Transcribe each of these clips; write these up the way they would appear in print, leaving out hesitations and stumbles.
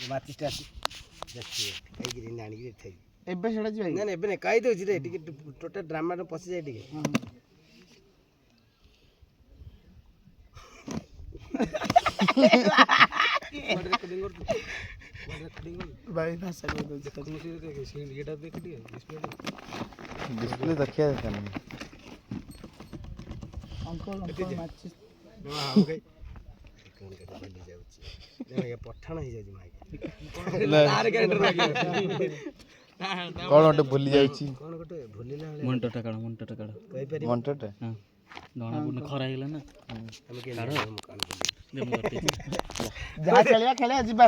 ମାଚିଟା ଅଛି ଦେଖିବେ ଖାଇକିରି ଆଣିକିରି ଥାଇ ଏବେ ସେଟା ଯିବା ନା ଏବେ ନାଇଁ କାଇ ଦେଉଛି ରେ ଟିକେ ଟୋଟାଲ ଡ୍ରାମାରେ ପଶିଯାଏ ଟିକେ ଭାଇ ଭାଷା କହି ଦଉଛି डिस्प्ले देखिया देता नहीं अंकल माचिस पठाण हो जाଉଛି माइक कौन गोटे भूली जाउची कौन गोटे भूलिला मुंटटा काढ कहि पारि मंटटे हां दणा पुन खरा हेला ना हम के कान ଯାହା ଖେଳିବା ଖେଳିବା ଯିବା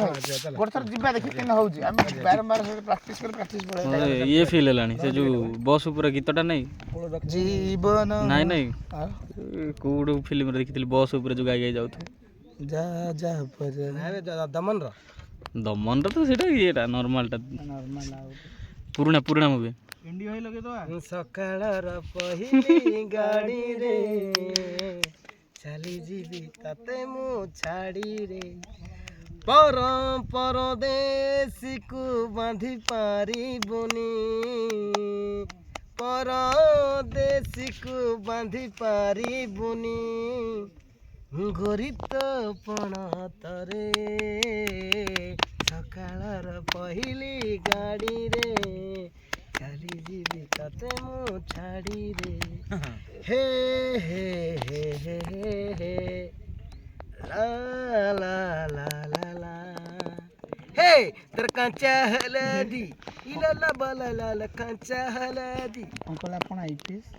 ଗୋଟେ ଥର ଯିବା ଦେଖି କେମିତି ହଉଛି ଆମେ ବାରମ୍ବାର ପ୍ରାକ୍ଟିସ୍ ପଳେଇବା ये फील हेलानी से जो बस ऊपर गीतटा नहीं ଜୀବନ नहीं नहीं कोड फिल्म रे देखिथिली बस ऊपर जो गाई गाई जाउथु ଯା ଯା ପରେ दमन रो दमन रे तो सेटा येटा नॉर्मल टा ନର୍ମାଲ ଆଉ पुराना मूवी ଏଣ୍ଡି ଭାଇ ଲଗେଇ ଦବା ସକାଳର ପହିଲି ଗାଡ଼ି ରେ ଚାଲି ଯିବି ତତେ ମୁଁ ଛାଡ଼ି ରେ ପରଦେଶୀକୁ ବାନ୍ଧି ପାରିବୁନି ପରଦେଶୀକୁ ବାନ୍ଧି ପାରିବୁନି ଘୋରିତ ପଣତରେ ସକାଳର ପହିଲି ଗାଡ଼ିରେ ଚାଲି ଯିବି ତତେ ମୁଁ ଛାଡ଼ି ରେ हे हे हे हे हे हे ला ला ला ला ला हे तर कांचा हलदी इला ला बाला ला ला कांचा हलदी अंकल ଆପଣ ଆଇପିଏସ୍